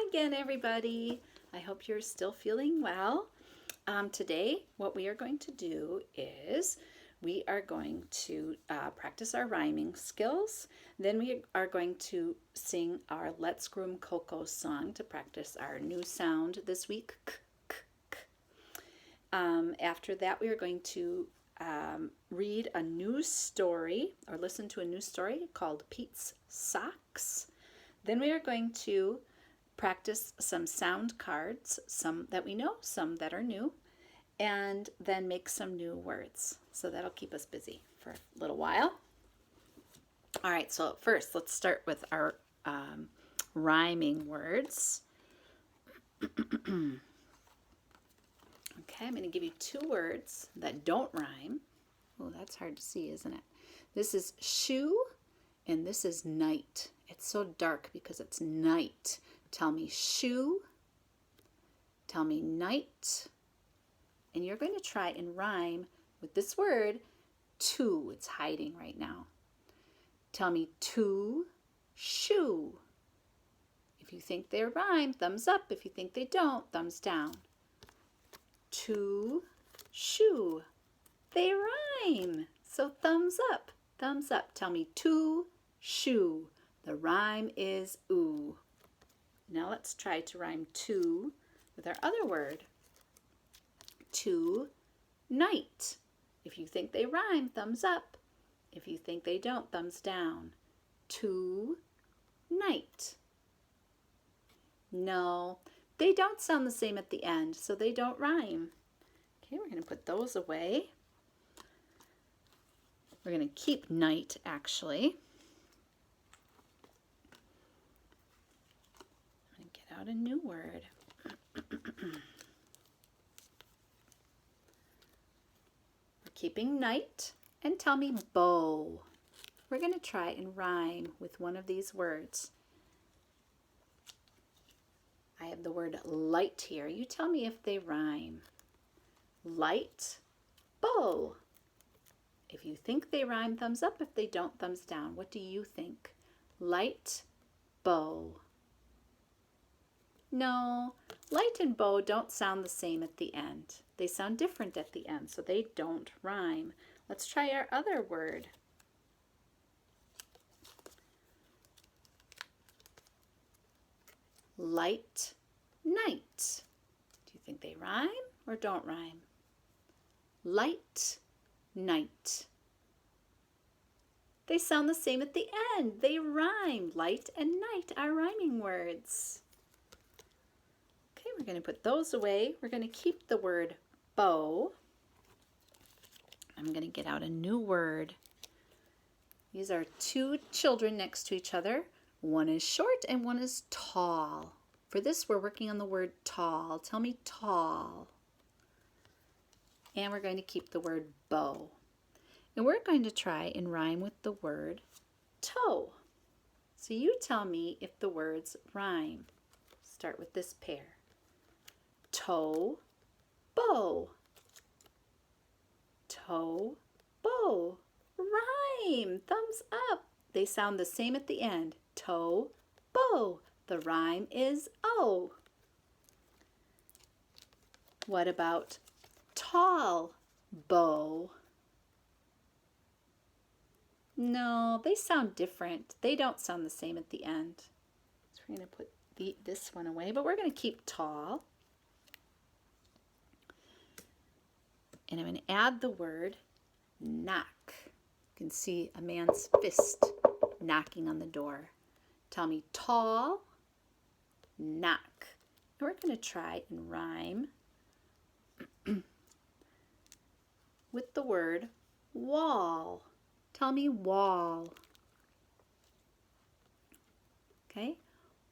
again, everybody. I hope you're still feeling well. Today, what we are going to do is we are going to practice our rhyming skills. Then we are going to sing our Let's Groom Coco song to practice our new sound this week. After that, we are going to read a new story or listen to a new story called Pete's Socks. Then we are going to practice some sound cards, some that we know, some that are new, and then make some new words. So that'll keep us busy for a little while. All right, so first let's start with our rhyming words. Okay, I'm going to give you two words that don't rhyme. Oh, that's hard to see, isn't it? This is shoe and this is night. It's so dark because it's night. Tell me shoe. Tell me night. And you're going to try and rhyme with this word, two. It's hiding right now. Tell me two, shoe. If you think they rhyme, thumbs up. If you think they don't, thumbs down. Two, shoe. They rhyme. So thumbs up, thumbs up. Tell me two, shoe. The rhyme is ooh. Now let's try to rhyme two with our other word. Two, night. If you think they rhyme, thumbs up. If you think they don't, thumbs down. Two, night. No, they don't sound the same at the end, so they don't rhyme. Okay, we're going to put those away. We're going to keep night, actually. I'm going to get out a new word. We're keeping night, and tell me bow. We're going to try and rhyme with one of these words. I have the word light here. You tell me if they rhyme. Light, bow. If you think they rhyme, thumbs up. If they don't, thumbs down. What do you think? Light, bow. No, light and bow don't sound the same at the end. They sound different at the end, so they don't rhyme. Let's try our other word. Light, night. Do you think they rhyme or don't rhyme? Light, night. They sound the same at the end. They rhyme. Light and night are rhyming words. Okay, we're going to put those away. We're going to keep the word bow. I'm going to get out a new word. These are two children next to each other. One is short and one is tall. For this, we're working on the word tall. Tell me tall. And we're going to keep the word bow. And we're going to try and rhyme with the word toe. So you tell me if the words rhyme. Start with this pair. Toe, bow. Toe, bow. Rhyme. Thumbs up. They sound the same at the end. Toe, bow. The rhyme is O. What about tall, bow? No, they sound different. They don't sound the same at the end. So we're going to put this one away, but we're going to keep tall. And I'm going to add the word knock. You can see a man's fist knocking on the door. Tell me tall, knock. And we're going to try and rhyme with the word wall. Tell me wall. Okay,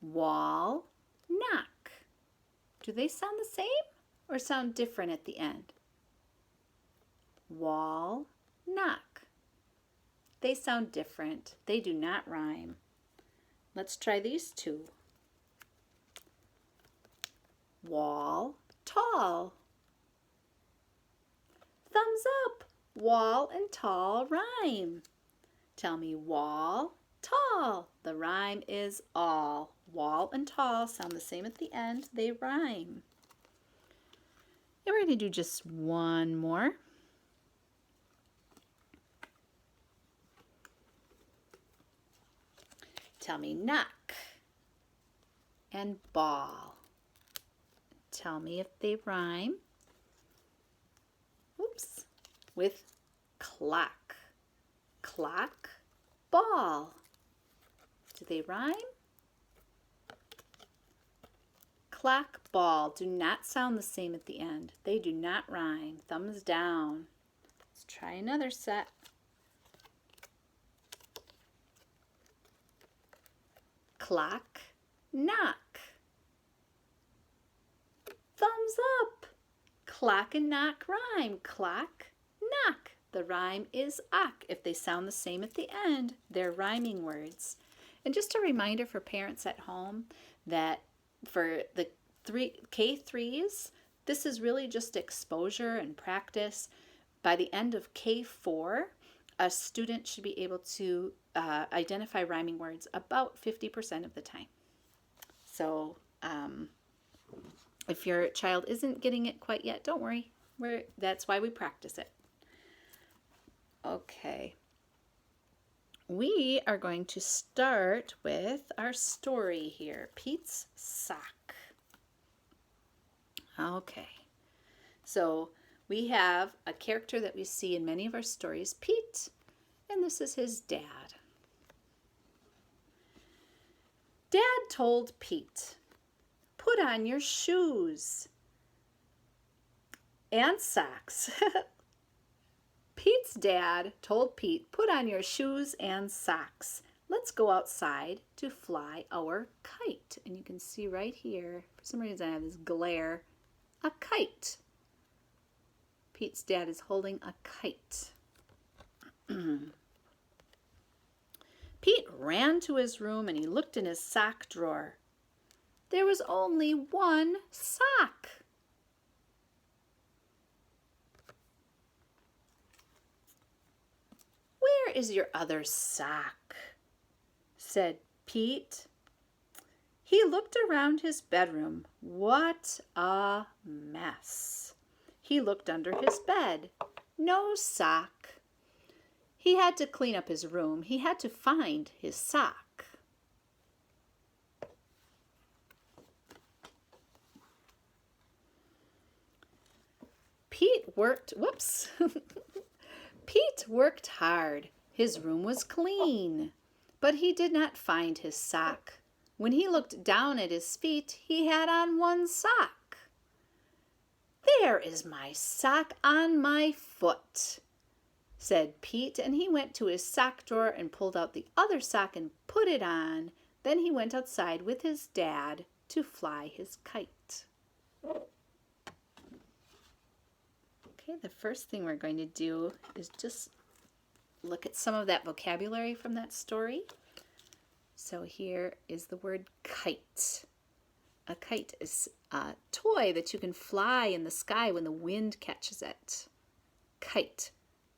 wall, knock. Do they sound the same or sound different at the end? Wall, knock. They sound different. They do not rhyme. Let's try these two. Wall, tall. Thumbs up. Wall and tall rhyme. Tell me wall, tall. The rhyme is all. Wall and tall sound the same at the end. They rhyme. And we're going to do just one more. Tell me knock and ball. Tell me if they rhyme. Oops. With clock. Clock, ball. Do they rhyme? Clock, ball do not sound the same at the end. They do not rhyme. Thumbs down. Let's try another set. Clock, knock. Thumbs up. Clock and knock rhyme. Clock, knock. The rhyme is ock. If they sound the same at the end, they're rhyming words. And just a reminder for parents at home that for the K3s, this is really just exposure and practice. By the end of K4, a student should be able to identify rhyming words about 50% of the time. So if your child isn't getting it quite yet, don't worry. That's why we practice it. Okay. We are going to start with our story here, Pete's Sock. Okay, so we have a character that we see in many of our stories, Pete, and this is his dad. Dad told Pete, "Put on your shoes and socks." Pete's dad told Pete, "Put on your shoes and socks. Let's go outside to fly our kite." And you can see right here, for some reason I have this glare, a kite. Pete's dad is holding a kite. Pete ran to his room and he looked in his sock drawer. There was only one sock. "Where is your other sock?" said Pete. He looked around his bedroom. What a mess. He looked under his bed. No sock. He had to clean up his room. He had to find his sock. Pete worked hard. His room was clean, but he did not find his sock. When he looked down at his feet, he had on one sock. "There is my sock on my foot," said Pete, and he went to his sock drawer and pulled out the other sock and put it on. Then he went outside with his dad to fly his kite. Okay, the first thing we're going to do is just look at some of that vocabulary from that story. So here is the word kite. A kite is a toy that you can fly in the sky when the wind catches it. Kite.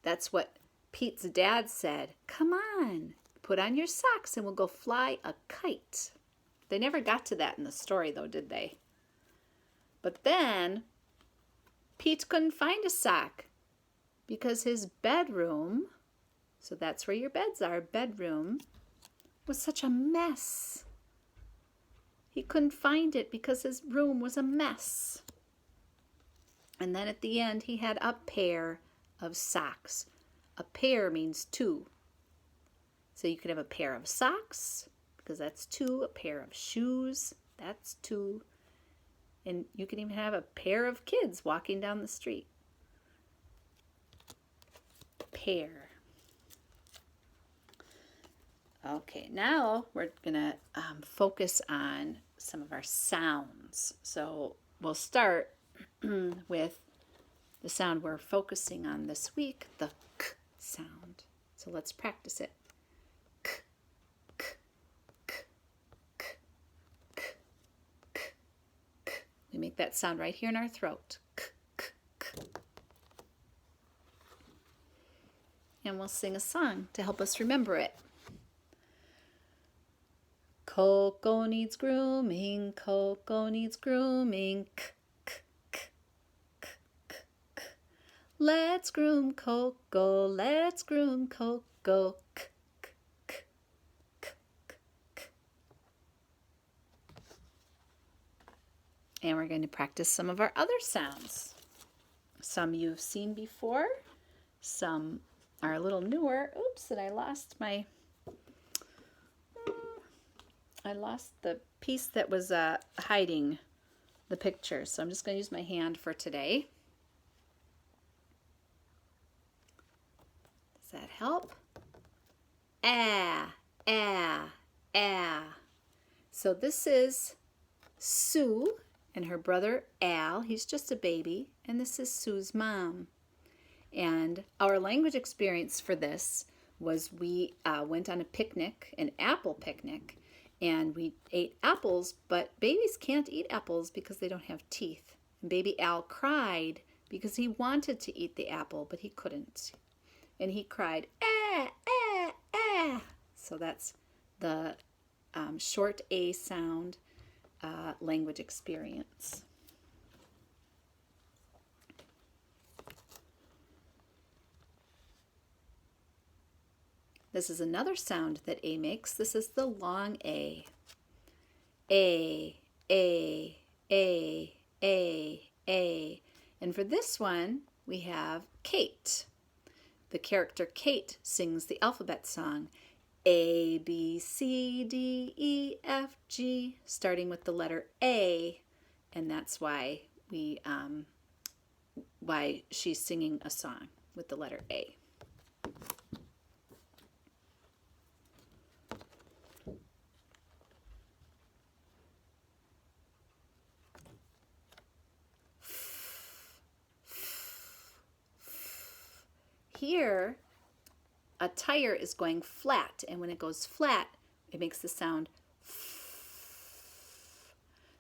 That's what Pete's dad said. "Come on, put on your socks and we'll go fly a kite." They never got to that in the story though, did they? But then Pete couldn't find a sock because his bedroom, so that's where your beds are, bedroom, was such a mess. He couldn't find it because his room was a mess. And then at the end, he had a pair of socks. A pair means two. So you could have a pair of socks, because that's two. A pair of shoes, that's two. And you can even have a pair of kids walking down the street. Pair. Okay, now we're going to focus on some of our sounds. So we'll start with the sound we're focusing on this week, the k sound. So let's practice it. K, k, k, k, k, k, k. We make that sound right here in our throat. K, k, k. And we'll sing a song to help us remember it. Coco needs grooming, Coco needs grooming. K, k, k, k, k, k. Let's groom Coco, let's groom Coco. K, k, k, k, k, k. And we're going to practice some of our other sounds. Some you've seen before, some are a little newer. Oops, and I lost the piece that was hiding the picture. So I'm just going to use my hand for today. Does that help? Ah, ah, ah. So this is Sue and her brother Al. He's just a baby. And this is Sue's mom. And our language experience for this was we went on a picnic, an apple picnic, and we ate apples, but babies can't eat apples because they don't have teeth. And baby Al cried because he wanted to eat the apple, but he couldn't. And he cried, ah, ah, ah. So that's the short A sound language experience. This is another sound that A makes. This is the long A. A, A, A, A, A. And for this one, we have Kate. The character Kate sings the alphabet song. A, B, C, D, E, F, G, starting with the letter A. And that's why why she's singing a song with the letter A. Here, a tire is going flat, and when it goes flat, it makes the sound f.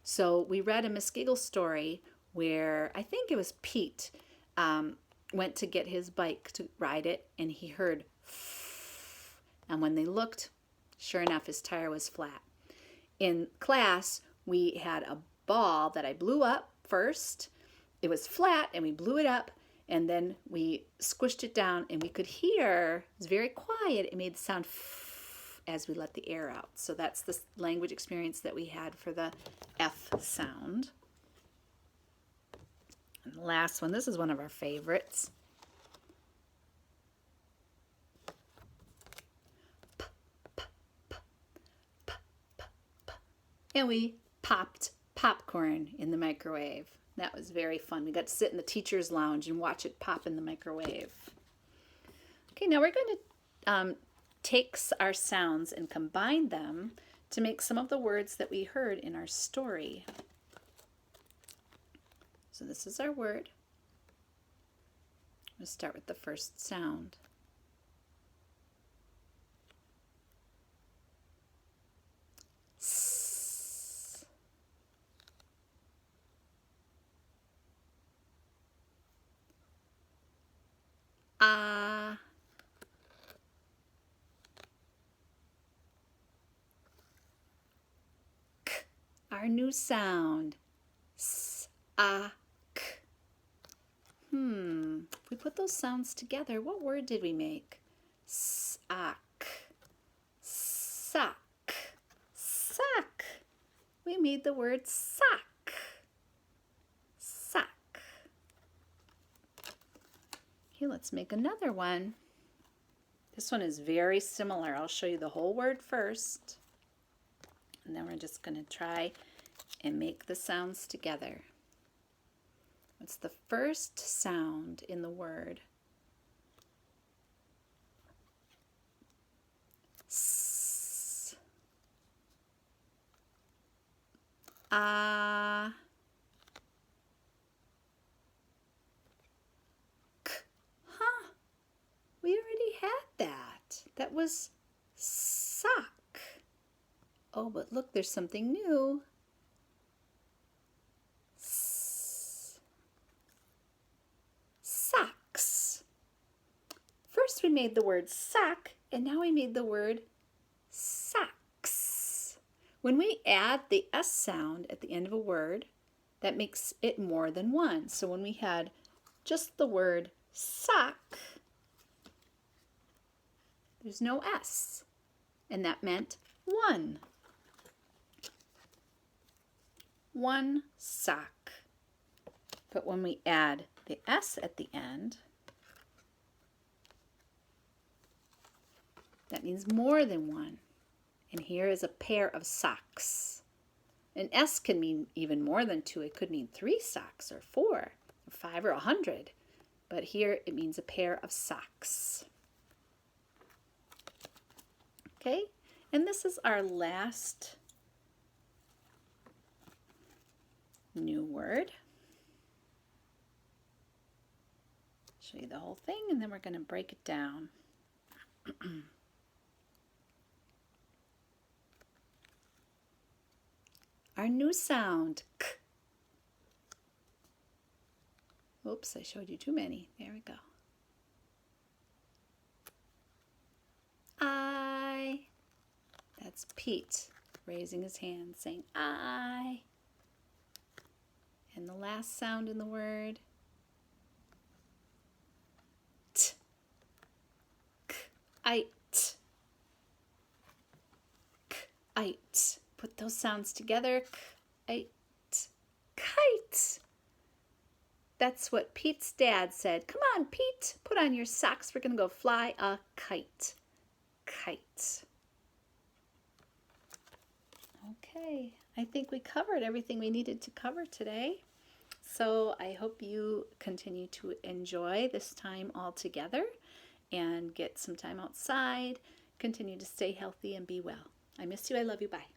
So we read a Miss Giggle story where I think it was Pete went to get his bike to ride it, and he heard f. And when they looked, sure enough, his tire was flat. In class, we had a ball that I blew up first. It was flat, and we blew it up. And then we squished it down, and we could hear, it was very quiet, it made the sound f as we let the air out. So that's the language experience that we had for the F sound. And the last one, this is one of our favorites. P, p, p, p, p, p. And we popped popcorn in the microwave. That was very fun. We got to sit in the teacher's lounge and watch it pop in the microwave. Okay, now we're going to take our sounds and combine them to make some of the words that we heard in our story. So this is our word. We'll start with the first sound. Ah. K. Our new sound. S, ah, k. If we put those sounds together, what word did we make? Sack. Sack. Sack. We made the word sack. Sack. Okay, let's make another one. This one is very similar. I'll show you the whole word first. And then we're just going to try and make the sounds together. What's the first sound in the word? S. Ah. K. Huh. We already had that. That was sock. Oh, but look, there's something new. Socks. First we made the word sock, and now we made the word socks. When we add the S sound at the end of a word, that makes it more than one. So when we had just the word sock, there's no S, and that meant one. One sock. But when we add the S at the end, that means more than one. And here is a pair of socks. An S can mean even more than two. It could mean 3 socks or 4 or 5 or 100. But here it means a pair of socks. Okay, and this is our last new word. Show you the whole thing and then we're going to break it down. Our new sound, k. Oops, I showed you too many. There we go. I. That's Pete raising his hand saying I. And the last sound in the word, t. Kite. Kite. Put those sounds together. Kite. Kite. That's what Pete's dad said. Come on, Pete, put on your socks. We're going to go fly a kite. Kite. Okay, I think we covered everything we needed to cover today. So I hope you continue to enjoy this time all together and get some time outside. Continue to stay healthy and be well. I miss you. I love you. Bye.